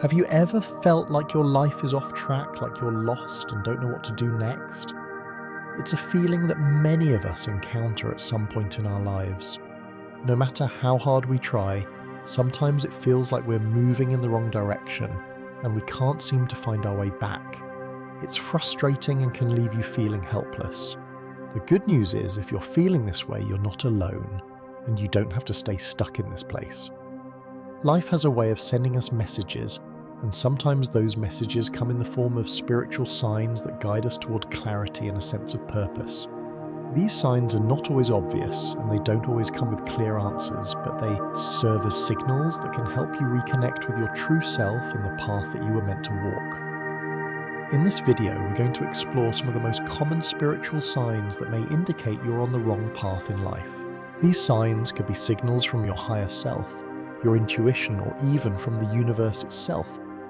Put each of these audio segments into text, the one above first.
Have you ever felt like your life is off track, like you're lost and don't know what to do next? It's a feeling that many of us encounter at some point in our lives. No matter how hard we try, sometimes it feels like we're moving in the wrong direction and we can't seem to find our way back. It's frustrating and can leave you feeling helpless. The good news is, if you're feeling this way, you're not alone, and you don't have to stay stuck in this place. Life has a way of sending us messages, and sometimes those messages come in the form of spiritual signs that guide us toward clarity and a sense of purpose. These signs are not always obvious, and they don't always come with clear answers, but they serve as signals that can help you reconnect with your true self and the path that you were meant to walk. In this video, we're going to explore some of the most common spiritual signs that may indicate you're on the wrong path in life. These signs could be signals from your higher self, your intuition, or even from the universe itself,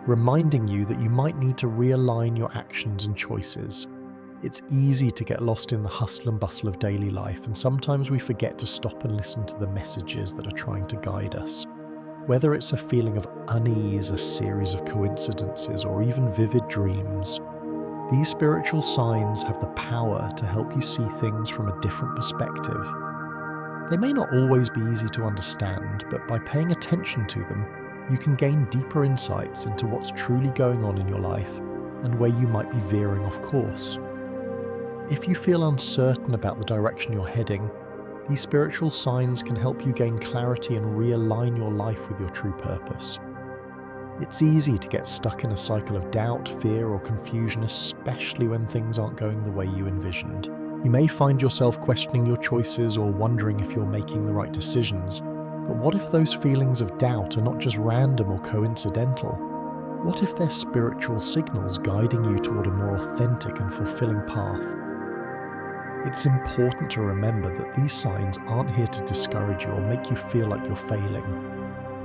reminding you that you might need to realign your actions and choices. It's easy to get lost in the hustle and bustle of daily life, and sometimes we forget to stop and listen to the messages that are trying to guide us. Whether it's a feeling of unease, a series of coincidences, or even vivid dreams, these spiritual signs have the power to help you see things from a different perspective. They may not always be easy to understand, but by paying attention to them, you can gain deeper insights into what's truly going on in your life and where you might be veering off course. If you feel uncertain about the direction you're heading, these spiritual signs can help you gain clarity and realign your life with your true purpose. It's easy to get stuck in a cycle of doubt, fear, or confusion, especially when things aren't going the way you envisioned. You may find yourself questioning your choices or wondering if you're making the right decisions. But what if those feelings of doubt are not just random or coincidental? What if they're spiritual signals guiding you toward a more authentic and fulfilling path? It's important to remember that these signs aren't here to discourage you or make you feel like you're failing.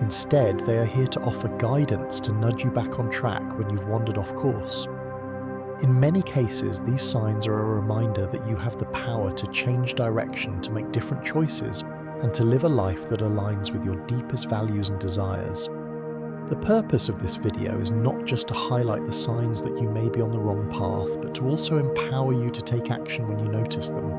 Instead, they are here to offer guidance to nudge you back on track when you've wandered off course. In many cases, these signs are a reminder that you have the power to change direction, to make different choices, and to live a life that aligns with your deepest values and desires. The purpose of this video is not just to highlight the signs that you may be on the wrong path, but to also empower you to take action when you notice them.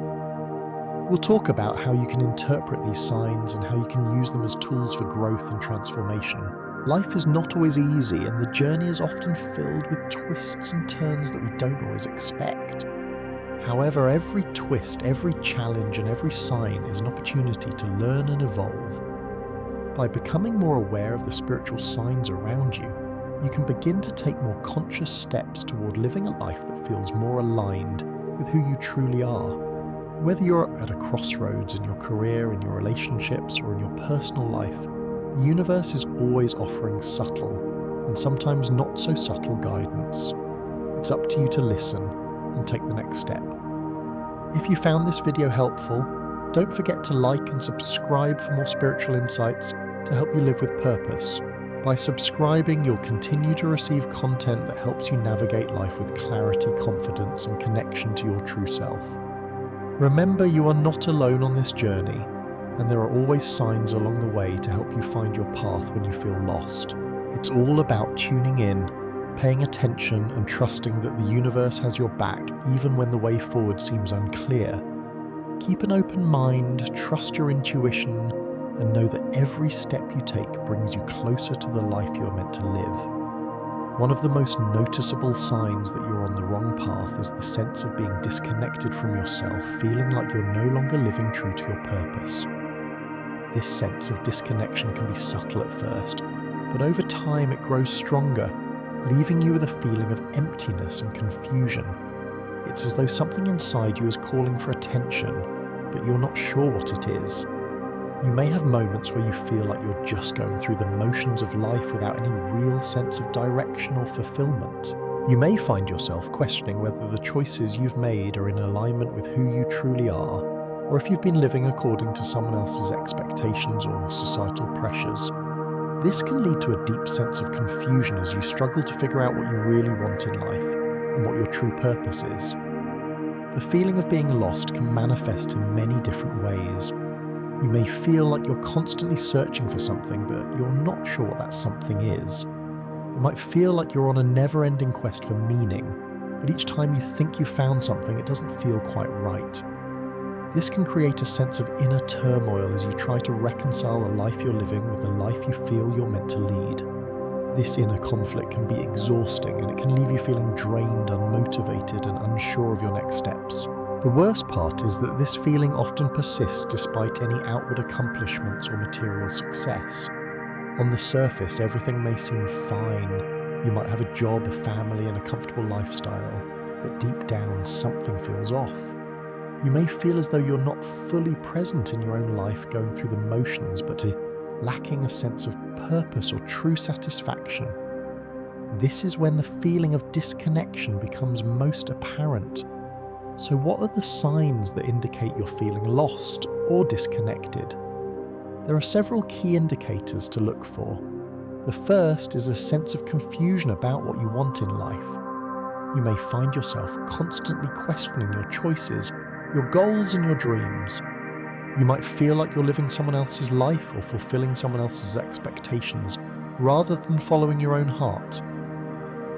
We'll talk about how you can interpret these signs and how you can use them as tools for growth and transformation. Life is not always easy, and the journey is often filled with twists and turns that we don't always expect. However, every twist, every challenge, and every sign is an opportunity to learn and evolve. By becoming more aware of the spiritual signs around you, you can begin to take more conscious steps toward living a life that feels more aligned with who you truly are. Whether you're at a crossroads in your career, in your relationships, or in your personal life, the universe is always offering subtle, and sometimes not so subtle guidance. It's up to you to listen and take the next step. If you found this video helpful, don't forget to like and subscribe for more spiritual insights to help you live with purpose. By subscribing, you'll continue to receive content that helps you navigate life with clarity, confidence, and connection to your true self. Remember, you are not alone on this journey, and there are always signs along the way to help you find your path when you feel lost. It's all about tuning in, paying attention, and trusting that the universe has your back even when the way forward seems unclear. Keep an open mind, trust your intuition, and know that every step you take brings you closer to the life you are meant to live. One of the most noticeable signs that you're on the wrong path is the sense of being disconnected from yourself, feeling like you're no longer living true to your purpose. This sense of disconnection can be subtle at first, but over time it grows stronger, leaving you with a feeling of emptiness and confusion. It's as though something inside you is calling for attention, but you're not sure what it is. You may have moments where you feel like you're just going through the motions of life without any real sense of direction or fulfillment. You may find yourself questioning whether the choices you've made are in alignment with who you truly are, or if you've been living according to someone else's expectations or societal pressures. This can lead to a deep sense of confusion as you struggle to figure out what you really want in life and what your true purpose is. The feeling of being lost can manifest in many different ways. You may feel like you're constantly searching for something, but you're not sure what that something is. It might feel like you're on a never-ending quest for meaning, but each time you think you've found something, it doesn't feel quite right. This can create a sense of inner turmoil as you try to reconcile the life you're living with the life you feel you're meant to lead. This inner conflict can be exhausting, and it can leave you feeling drained, unmotivated, and unsure of your next steps. The worst part is that this feeling often persists despite any outward accomplishments or material success. On the surface, everything may seem fine. You might have a job, a family, and a comfortable lifestyle, but deep down, something feels off. You may feel as though you're not fully present in your own life, going through the motions, but lacking a sense of purpose or true satisfaction. This is when the feeling of disconnection becomes most apparent. So what are the signs that indicate you're feeling lost or disconnected? There are several key indicators to look for. The first is a sense of confusion about what you want in life. You may find yourself constantly questioning your choices, your goals and your dreams. You might feel like you're living someone else's life or fulfilling someone else's expectations, rather than following your own heart.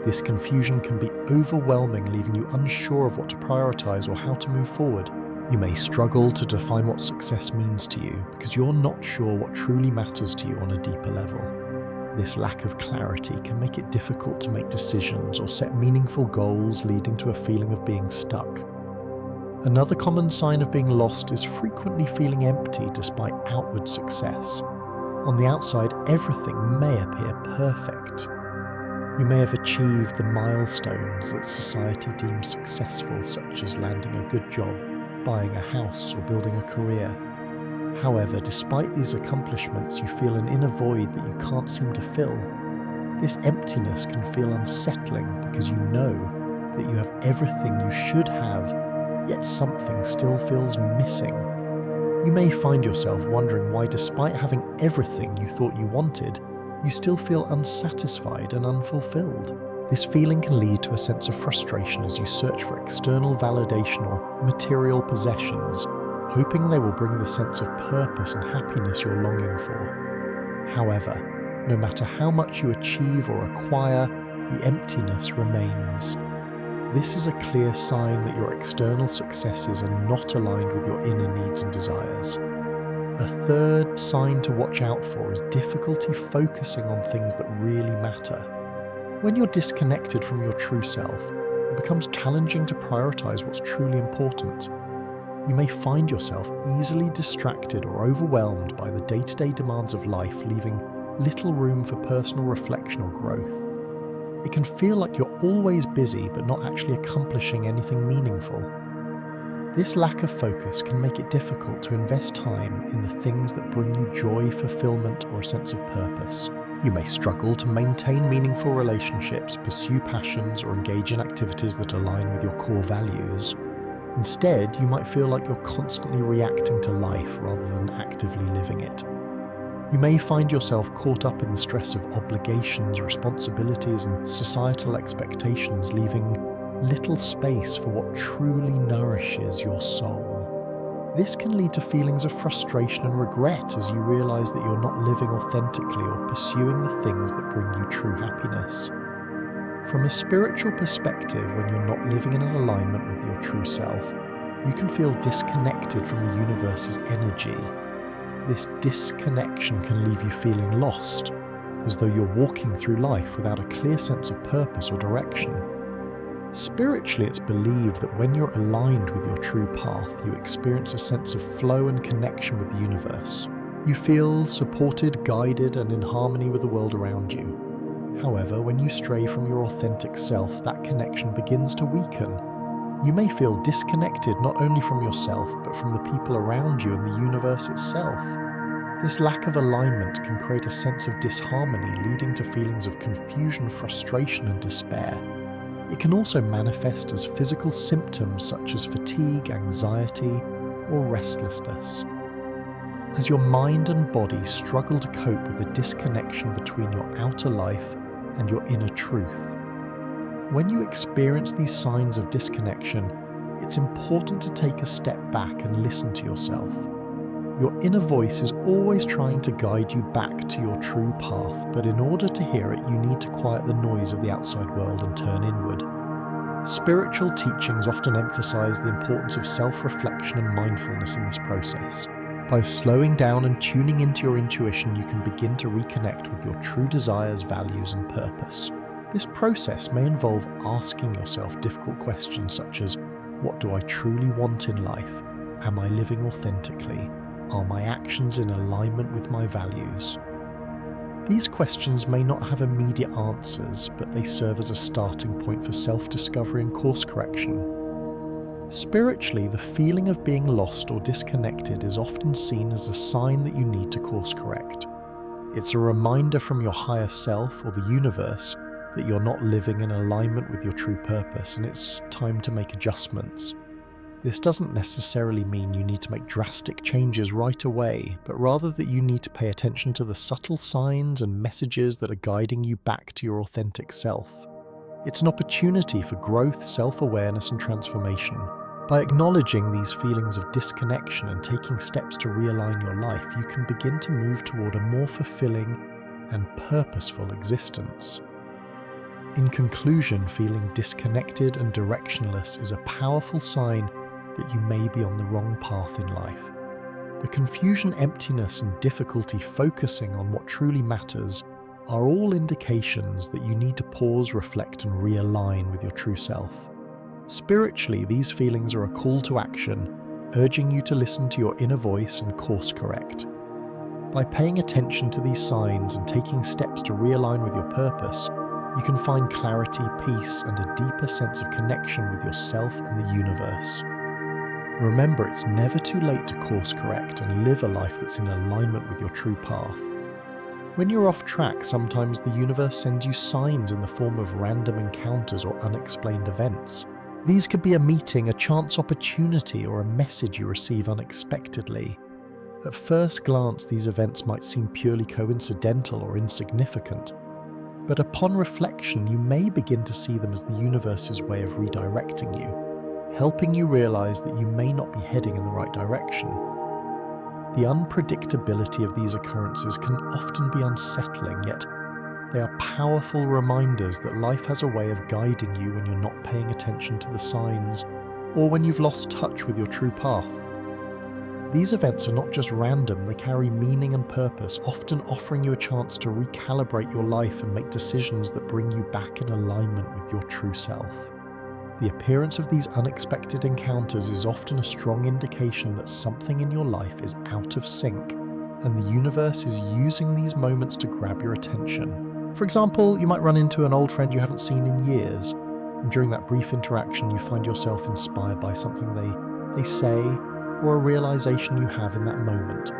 This confusion can be overwhelming, leaving you unsure of what to prioritize or how to move forward. You may struggle to define what success means to you because you're not sure what truly matters to you on a deeper level. This lack of clarity can make it difficult to make decisions or set meaningful goals, leading to a feeling of being stuck. Another common sign of being lost is frequently feeling empty despite outward success. On the outside, everything may appear perfect. You may have achieved the milestones that society deems successful, such as landing a good job, buying a house, or building a career. However, despite these accomplishments, you feel an inner void that you can't seem to fill. This emptiness can feel unsettling because you know that you have everything you should have, yet something still feels missing. You may find yourself wondering why, despite having everything you thought you wanted, you still feel unsatisfied and unfulfilled. This feeling can lead to a sense of frustration as you search for external validation or material possessions, hoping they will bring the sense of purpose and happiness you're longing for. However, no matter how much you achieve or acquire, the emptiness remains. This is a clear sign that your external successes are not aligned with your inner needs and desires. A third sign to watch out for is difficulty focusing on things that really matter. When you're disconnected from your true self, it becomes challenging to prioritize what's truly important. You may find yourself easily distracted or overwhelmed by the day-to-day demands of life, leaving little room for personal reflection or growth. It can feel like you're always busy but not actually accomplishing anything meaningful. This lack of focus can make it difficult to invest time in the things that bring you joy, fulfillment, or a sense of purpose. You may struggle to maintain meaningful relationships, pursue passions, or engage in activities that align with your core values. Instead, you might feel like you're constantly reacting to life rather than actively living it. You may find yourself caught up in the stress of obligations, responsibilities, and societal expectations, leaving little space for what truly nourishes your soul. This can lead to feelings of frustration and regret as you realize that you're not living authentically or pursuing the things that bring you true happiness. From a spiritual perspective, when you're not living in alignment with your true self, you can feel disconnected from the universe's energy. This disconnection can leave you feeling lost, as though you're walking through life without a clear sense of purpose or direction. Spiritually, it's believed that when you're aligned with your true path, you experience a sense of flow and connection with the universe. You feel supported, guided, and in harmony with the world around you. However, when you stray from your authentic self, that connection begins to weaken. You may feel disconnected not only from yourself, but from the people around you and the universe itself. This lack of alignment can create a sense of disharmony, leading to feelings of confusion, frustration, and despair. It can also manifest as physical symptoms such as fatigue, anxiety, or restlessness. As your mind and body struggle to cope with the disconnection between your outer life and your inner truth. When you experience these signs of disconnection, it's important to take a step back and listen to yourself. Your inner voice is always trying to guide you back to your true path, but in order to hear it, you need to quiet the noise of the outside world and turn inward. Spiritual teachings often emphasize the importance of self-reflection and mindfulness in this process. By slowing down and tuning into your intuition, you can begin to reconnect with your true desires, values, and purpose. This process may involve asking yourself difficult questions such as, what do I truly want in life? Am I living authentically? Are my actions in alignment with my values? These questions may not have immediate answers, but they serve as a starting point for self-discovery and course correction. Spiritually, the feeling of being lost or disconnected is often seen as a sign that you need to course correct. It's a reminder from your higher self or the universe that you're not living in alignment with your true purpose, and it's time to make adjustments. This doesn't necessarily mean you need to make drastic changes right away, but rather that you need to pay attention to the subtle signs and messages that are guiding you back to your authentic self. It's an opportunity for growth, self-awareness, and transformation. By acknowledging these feelings of disconnection and taking steps to realign your life, you can begin to move toward a more fulfilling and purposeful existence. In conclusion, feeling disconnected and directionless is a powerful sign that you may be on the wrong path in life. The confusion, emptiness, and difficulty focusing on what truly matters are all indications that you need to pause, reflect, and realign with your true self. Spiritually, these feelings are a call to action, urging you to listen to your inner voice and course correct. By paying attention to these signs and taking steps to realign with your purpose, you can find clarity, peace, and a deeper sense of connection with yourself and the universe. Remember, it's never too late to course correct and live a life that's in alignment with your true path. When you're off track, sometimes the universe sends you signs in the form of random encounters or unexplained events. These could be a meeting, a chance opportunity, or a message you receive unexpectedly. At first glance, these events might seem purely coincidental or insignificant, but upon reflection, you may begin to see them as the universe's way of redirecting you, helping you realize that you may not be heading in the right direction. The unpredictability of these occurrences can often be unsettling, yet they are powerful reminders that life has a way of guiding you when you're not paying attention to the signs, or when you've lost touch with your true path. These events are not just random, they carry meaning and purpose, often offering you a chance to recalibrate your life and make decisions that bring you back in alignment with your true self. The appearance of these unexpected encounters is often a strong indication that something in your life is out of sync, and the universe is using these moments to grab your attention. For example, you might run into an old friend you haven't seen in years, and during that brief interaction you find yourself inspired by something they say, or a realization you have in that moment.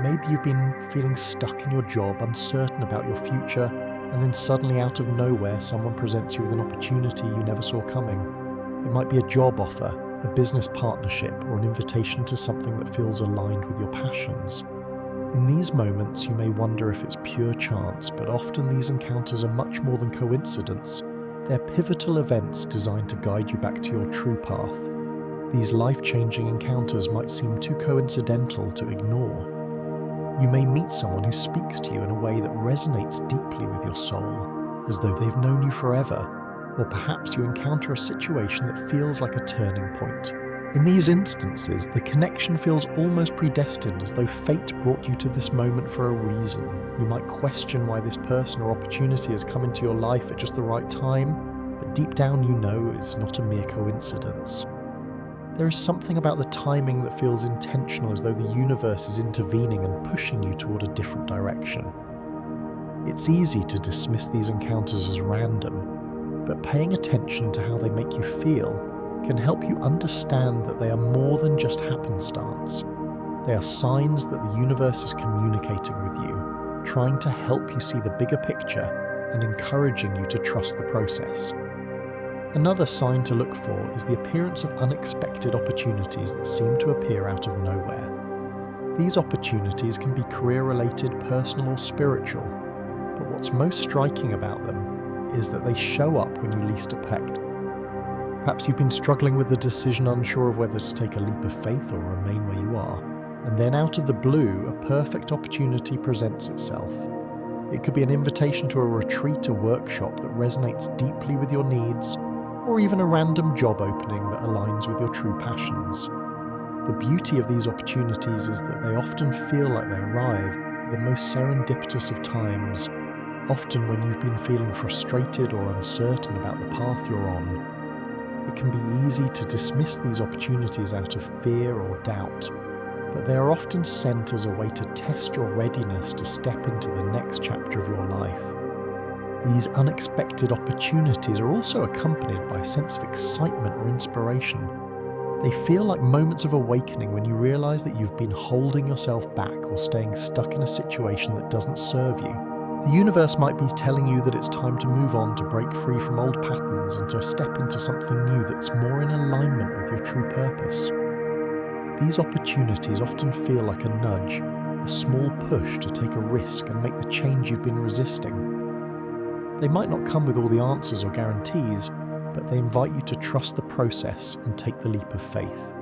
Maybe you've been feeling stuck in your job, uncertain about your future, and then suddenly out of nowhere someone presents you with an opportunity you never saw coming. It might be a job offer, a business partnership, or an invitation to something that feels aligned with your passions. In these moments you may wonder if it's pure chance, but often these encounters are much more than coincidence. They're pivotal events designed to guide you back to your true path. These life-changing encounters might seem too coincidental to ignore. You may meet someone who speaks to you in a way that resonates deeply with your soul, as though they've known you forever, or perhaps you encounter a situation that feels like a turning point. In these instances, the connection feels almost predestined, as though fate brought you to this moment for a reason. You might question why this person or opportunity has come into your life at just the right time, but deep down you know it's not a mere coincidence. There is something about the timing that feels intentional, as though the universe is intervening and pushing you toward a different direction. It's easy to dismiss these encounters as random, but paying attention to how they make you feel can help you understand that they are more than just happenstance. They are signs that the universe is communicating with you, trying to help you see the bigger picture and encouraging you to trust the process. Another sign to look for is the appearance of unexpected opportunities that seem to appear out of nowhere. These opportunities can be career-related, personal, or spiritual, but what's most striking about them is that they show up when you least expect. Perhaps you've been struggling with the decision, unsure of whether to take a leap of faith or remain where you are. And then out of the blue, a perfect opportunity presents itself. It could be an invitation to a retreat or workshop that resonates deeply with your needs, or even a random job opening that aligns with your true passions. The beauty of these opportunities is that they often feel like they arrive at the most serendipitous of times, often when you've been feeling frustrated or uncertain about the path you're on. It can be easy to dismiss these opportunities out of fear or doubt, but they are often sent as a way to test your readiness to step into the next chapter of your life. These unexpected opportunities are also accompanied by a sense of excitement or inspiration. They feel like moments of awakening when you realize that you've been holding yourself back or staying stuck in a situation that doesn't serve you. The universe might be telling you that it's time to move on, to break free from old patterns and to step into something new that's more in alignment with your true purpose. These opportunities often feel like a nudge, a small push to take a risk and make the change you've been resisting. They might not come with all the answers or guarantees, but they invite you to trust the process and take the leap of faith.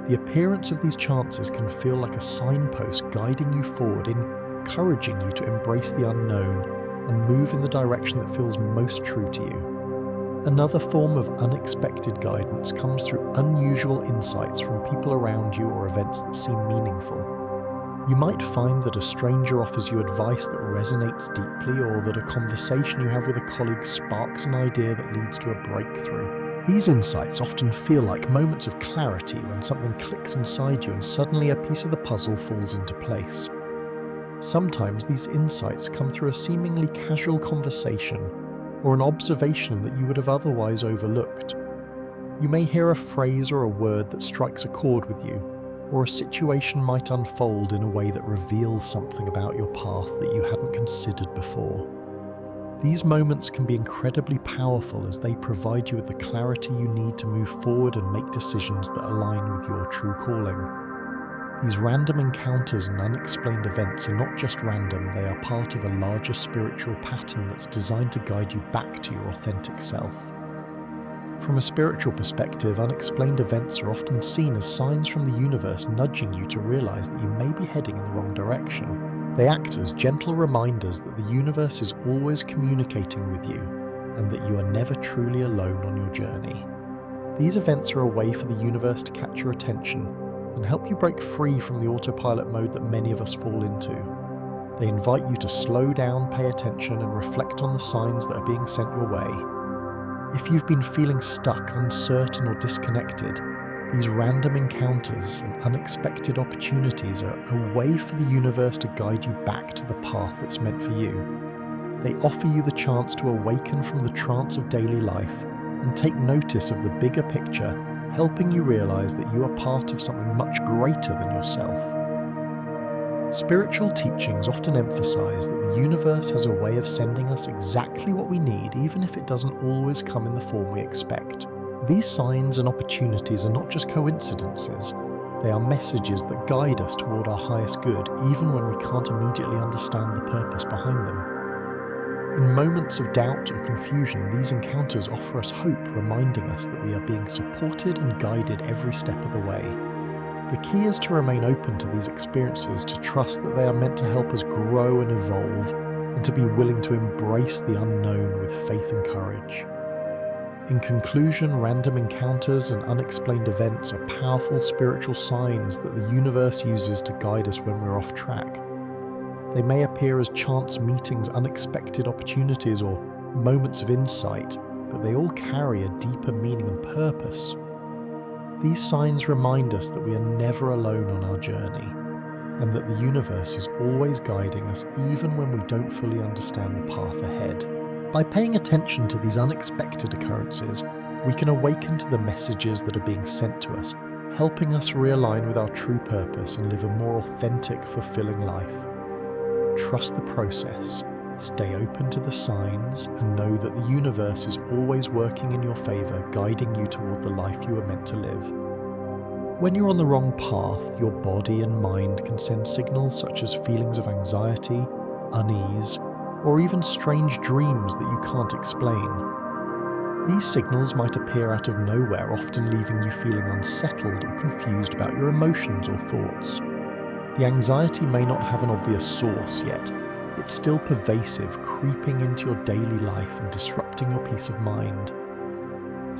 The appearance of these chances can feel like a signpost guiding you forward, encouraging you to embrace the unknown and move in the direction that feels most true to you. Another form of unexpected guidance comes through unusual insights from people around you or events that seem meaningful. You might find that a stranger offers you advice that resonates deeply, or that a conversation you have with a colleague sparks an idea that leads to a breakthrough. These insights often feel like moments of clarity when something clicks inside you and suddenly a piece of the puzzle falls into place. Sometimes these insights come through a seemingly casual conversation or an observation that you would have otherwise overlooked. You may hear a phrase or a word that strikes a chord with you, or a situation might unfold in a way that reveals something about your path that you hadn't considered before. These moments can be incredibly powerful as they provide you with the clarity you need to move forward and make decisions that align with your true calling. These random encounters and unexplained events are not just random, they are part of a larger spiritual pattern that's designed to guide you back to your authentic self. From a spiritual perspective, unexplained events are often seen as signs from the universe nudging you to realize that you may be heading in the wrong direction. They act as gentle reminders that the universe is always communicating with you and that you are never truly alone on your journey. These events are a way for the universe to catch your attention and help you break free from the autopilot mode that many of us fall into. They invite you to slow down, pay attention, and reflect on the signs that are being sent your way. If you've been feeling stuck, uncertain, or disconnected, these random encounters and unexpected opportunities are a way for the universe to guide you back to the path that's meant for you. They offer you the chance to awaken from the trance of daily life and take notice of the bigger picture, helping you realize that you are part of something much greater than yourself. Spiritual teachings often emphasize that the universe has a way of sending us exactly what we need, even if it doesn't always come in the form we expect. These signs and opportunities are not just coincidences, they are messages that guide us toward our highest good, even when we can't immediately understand the purpose behind them. In moments of doubt or confusion, these encounters offer us hope, reminding us that we are being supported and guided every step of the way. The key is to remain open to these experiences, to trust that they are meant to help us grow and evolve, and to be willing to embrace the unknown with faith and courage. In conclusion, random encounters and unexplained events are powerful spiritual signs that the universe uses to guide us when we're off track. They may appear as chance meetings, unexpected opportunities, or moments of insight, but they all carry a deeper meaning and purpose. These signs remind us that we are never alone on our journey, and that the universe is always guiding us even when we don't fully understand the path ahead. By paying attention to these unexpected occurrences, we can awaken to the messages that are being sent to us, helping us realign with our true purpose and live a more authentic, fulfilling life. Trust the process, stay open to the signs, and know that the universe is always working in your favor, guiding you toward the life you are meant to live. When you're on the wrong path, your body and mind can send signals such as feelings of anxiety, unease, or even strange dreams that you can't explain. These signals might appear out of nowhere, often leaving you feeling unsettled or confused about your emotions or thoughts. The anxiety may not have an obvious source yet. It's still pervasive, creeping into your daily life and disrupting your peace of mind.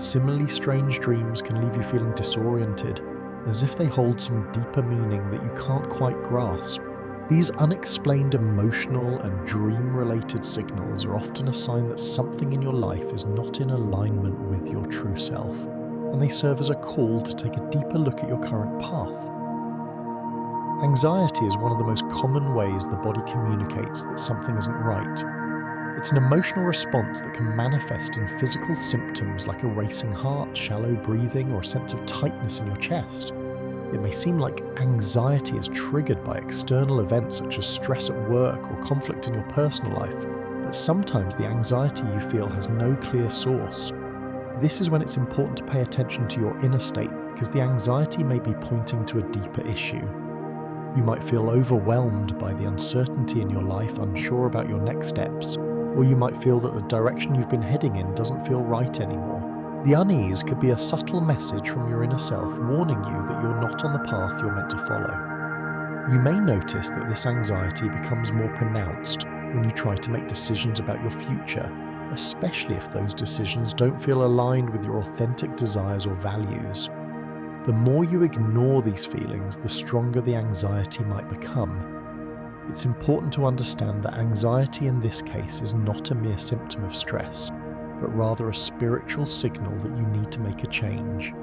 Similarly, strange dreams can leave you feeling disoriented, as if they hold some deeper meaning that you can't quite grasp. These unexplained emotional and dream-related signals are often a sign that something in your life is not in alignment with your true self, and they serve as a call to take a deeper look at your current path. Anxiety is one of the most common ways the body communicates that something isn't right. It's an emotional response that can manifest in physical symptoms like a racing heart, shallow breathing, or a sense of tightness in your chest. It may seem like anxiety is triggered by external events such as stress at work or conflict in your personal life, but sometimes the anxiety you feel has no clear source. This is when it's important to pay attention to your inner state, because the anxiety may be pointing to a deeper issue. You might feel overwhelmed by the uncertainty in your life, unsure about your next steps, or you might feel that the direction you've been heading in doesn't feel right anymore. The unease could be a subtle message from your inner self warning you that you're not on the path you're meant to follow. You may notice that this anxiety becomes more pronounced when you try to make decisions about your future, especially if those decisions don't feel aligned with your authentic desires or values. The more you ignore these feelings, the stronger the anxiety might become. It's important to understand that anxiety in this case is not a mere symptom of stress, but rather a spiritual signal that you need to make a change.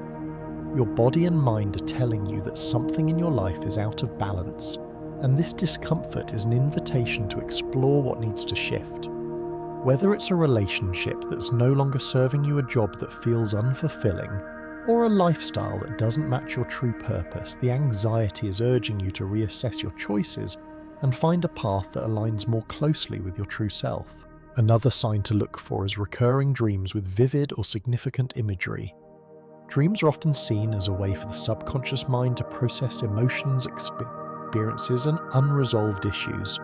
Your body and mind are telling you that something in your life is out of balance, and this discomfort is an invitation to explore what needs to shift. Whether it's a relationship that's no longer serving you a job that feels unfulfilling, or a lifestyle that doesn't match your true purpose, the anxiety is urging you to reassess your choices and find a path that aligns more closely with your true self. Another sign to look for is recurring dreams with vivid or significant imagery. Dreams are often seen as a way for the subconscious mind to process emotions, experiences, and unresolved issues.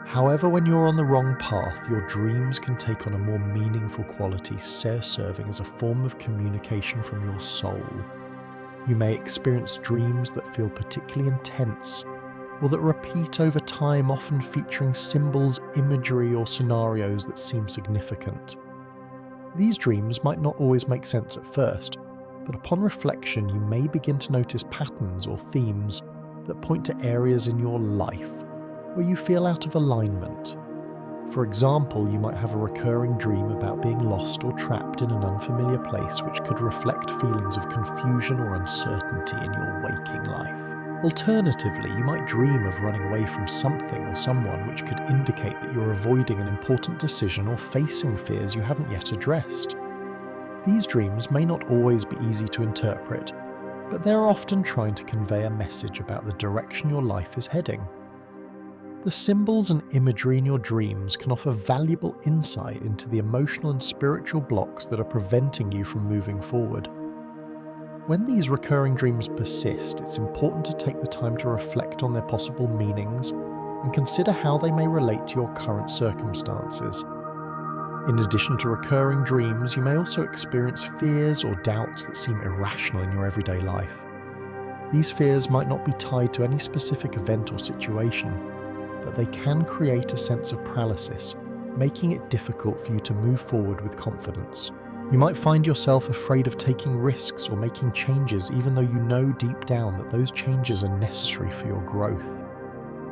However, when you're on the wrong path, your dreams can take on a more meaningful quality, serving as a form of communication from your soul. You may experience dreams that feel particularly intense, or that repeat over time, often featuring symbols, imagery, or scenarios that seem significant. These dreams might not always make sense at first, but upon reflection you may begin to notice patterns or themes that point to areas in your life where you feel out of alignment. For example, you might have a recurring dream about being lost or trapped in an unfamiliar place, which could reflect feelings of confusion or uncertainty in your waking life. Alternatively, you might dream of running away from something or someone, which could indicate that you're avoiding an important decision or facing fears you haven't yet addressed. These dreams may not always be easy to interpret, but they're often trying to convey a message about the direction your life is heading. The symbols and imagery in your dreams can offer valuable insight into the emotional and spiritual blocks that are preventing you from moving forward. When these recurring dreams persist, it's important to take the time to reflect on their possible meanings and consider how they may relate to your current circumstances. In addition to recurring dreams, you may also experience fears or doubts that seem irrational in your everyday life. These fears might not be tied to any specific event or situation, but they can create a sense of paralysis, making it difficult for you to move forward with confidence. You might find yourself afraid of taking risks or making changes, even though you know deep down that those changes are necessary for your growth.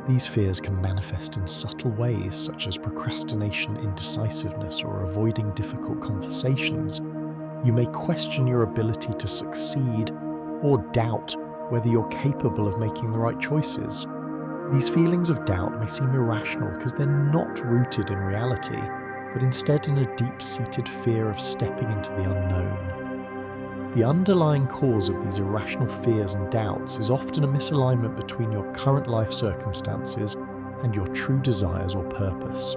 These fears can manifest in subtle ways, such as procrastination, indecisiveness, or avoiding difficult conversations. You may question your ability to succeed or doubt whether you're capable of making the right choices. These feelings of doubt may seem irrational because they're not rooted in reality, but instead in a deep-seated fear of stepping into the unknown. The underlying cause of these irrational fears and doubts is often a misalignment between your current life circumstances and your true desires or purpose.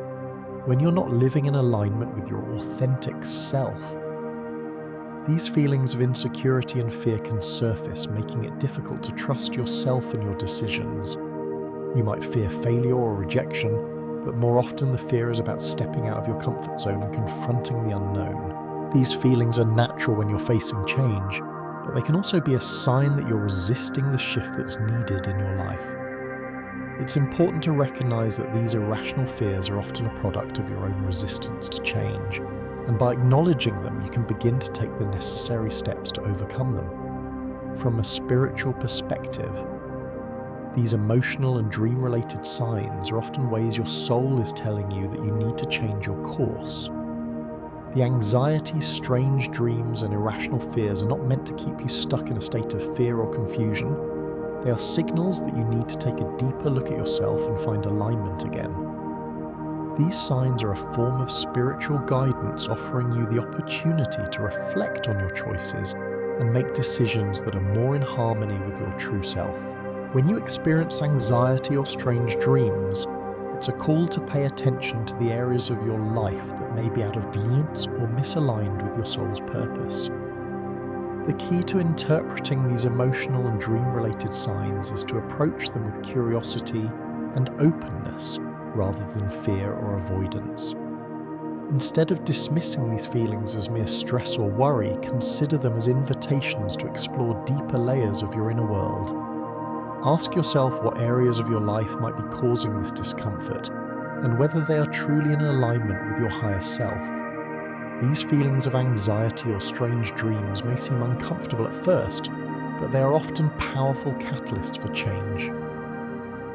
When you're not living in alignment with your authentic self, these feelings of insecurity and fear can surface, making it difficult to trust yourself and your decisions. You might fear failure or rejection, but more often the fear is about stepping out of your comfort zone and confronting the unknown. These feelings are natural when you're facing change, but they can also be a sign that you're resisting the shift that's needed in your life. It's important to recognize that these irrational fears are often a product of your own resistance to change, and by acknowledging them, you can begin to take the necessary steps to overcome them. From a spiritual perspective, these emotional and dream-related signs are often ways your soul is telling you that you need to change your course. The anxiety, strange dreams, and irrational fears are not meant to keep you stuck in a state of fear or confusion. They are signals that you need to take a deeper look at yourself and find alignment again. These signs are a form of spiritual guidance offering you the opportunity to reflect on your choices and make decisions that are more in harmony with your true self. When you experience anxiety or strange dreams, it's a call to pay attention to the areas of your life that may be out of balance or misaligned with your soul's purpose. The key to interpreting these emotional and dream-related signs is to approach them with curiosity and openness rather than fear or avoidance. Instead of dismissing these feelings as mere stress or worry, consider them as invitations to explore deeper layers of your inner world. Ask yourself what areas of your life might be causing this discomfort, and whether they are truly in alignment with your higher self. These feelings of anxiety or strange dreams may seem uncomfortable at first, but they are often powerful catalysts for change.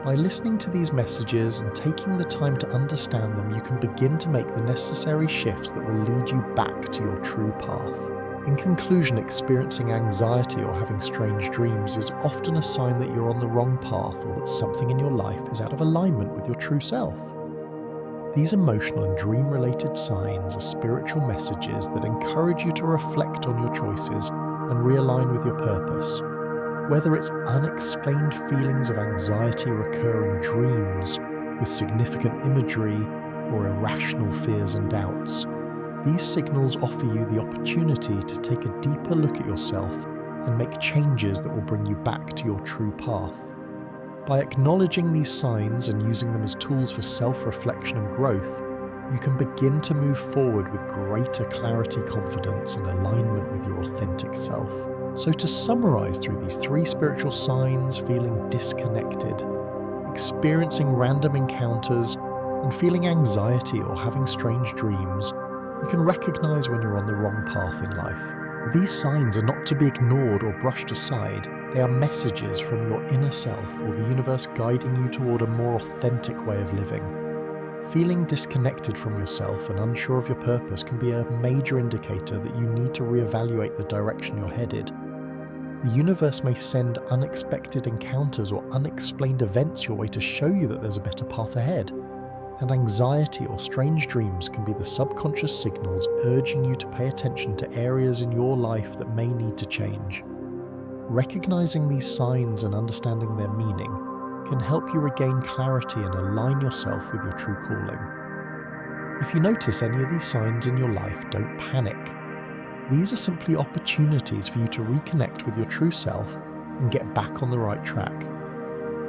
By listening to these messages and taking the time to understand them, you can begin to make the necessary shifts that will lead you back to your true path. In conclusion, experiencing anxiety or having strange dreams is often a sign that you're on the wrong path or that something in your life is out of alignment with your true self. These emotional and dream-related signs are spiritual messages that encourage you to reflect on your choices and realign with your purpose. Whether it's unexplained feelings of anxiety recurring dreams with significant imagery or irrational fears and doubts, these signals offer you the opportunity to take a deeper look at yourself and make changes that will bring you back to your true path. By acknowledging these signs and using them as tools for self-reflection and growth, you can begin to move forward with greater clarity, confidence, and alignment with your authentic self. So to summarize through these 3 spiritual signs, feeling disconnected, experiencing random encounters, and feeling anxiety or having strange dreams, you can recognize when you're on the wrong path in life. These signs are not to be ignored or brushed aside. They are messages from your inner self or the universe guiding you toward a more authentic way of living. Feeling disconnected from yourself and unsure of your purpose can be a major indicator that you need to reevaluate the direction you're headed. The universe may send unexpected encounters or unexplained events your way to show you that there's a better path ahead. And anxiety or strange dreams can be the subconscious signals urging you to pay attention to areas in your life that may need to change. Recognizing these signs and understanding their meaning can help you regain clarity and align yourself with your true calling. If you notice any of these signs in your life, don't panic. These are simply opportunities for you to reconnect with your true self and get back on the right track.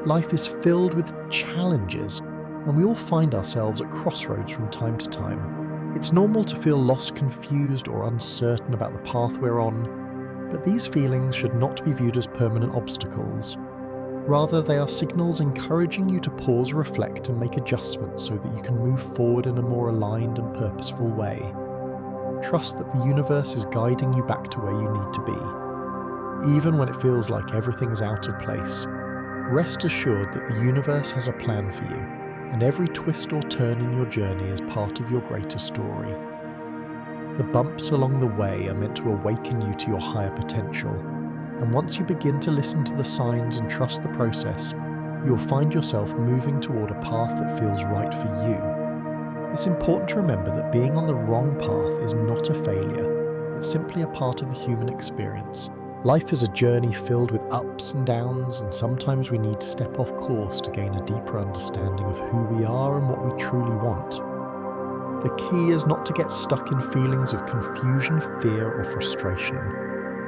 Life is filled with challenges, and we all find ourselves at crossroads from time to time. It's normal to feel lost, confused, or uncertain about the path we're on, but these feelings should not be viewed as permanent obstacles. Rather, they are signals encouraging you to pause, reflect, and make adjustments so that you can move forward in a more aligned and purposeful way. Trust that the universe is guiding you back to where you need to be. Even when it feels like everything is out of place, rest assured that the universe has a plan for you, and every twist or turn in your journey is part of your greater story. The bumps along the way are meant to awaken you to your higher potential, and once you begin to listen to the signs and trust the process, you will find yourself moving toward a path that feels right for you. It's important to remember that being on the wrong path is not a failure, it's simply a part of the human experience. Life is a journey filled with ups and downs, and sometimes we need to step off course to gain a deeper understanding of who we are and what we truly want. The key is not to get stuck in feelings of confusion, fear, or frustration,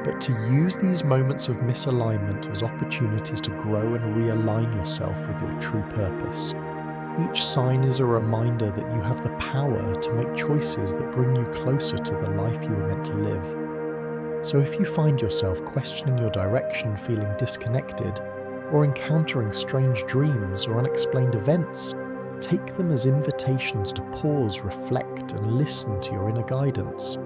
but to use these moments of misalignment as opportunities to grow and realign yourself with your true purpose. Each sign is a reminder that you have the power to make choices that bring you closer to the life you were meant to live. So if you find yourself questioning your direction, feeling disconnected, or encountering strange dreams or unexplained events, take them as invitations to pause, reflect, and listen to your inner guidance.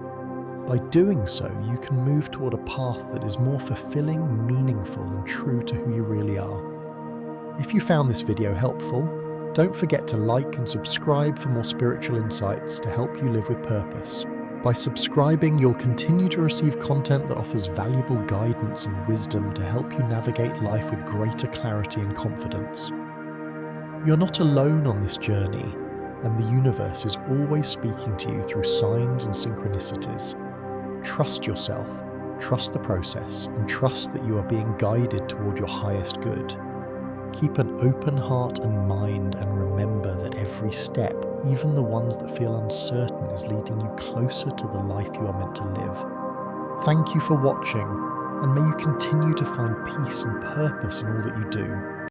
By doing so, you can move toward a path that is more fulfilling, meaningful, and true to who you really are. If you found this video helpful, don't forget to like and subscribe for more spiritual insights to help you live with purpose. By subscribing, you'll continue to receive content that offers valuable guidance and wisdom to help you navigate life with greater clarity and confidence. You're not alone on this journey, and the universe is always speaking to you through signs and synchronicities. Trust yourself, trust the process, and trust that you are being guided toward your highest good. Keep an open heart and mind, and remember that every step, even the ones that feel uncertain, is leading you closer to the life you are meant to live. Thank you for watching, and may you continue to find peace and purpose in all that you do.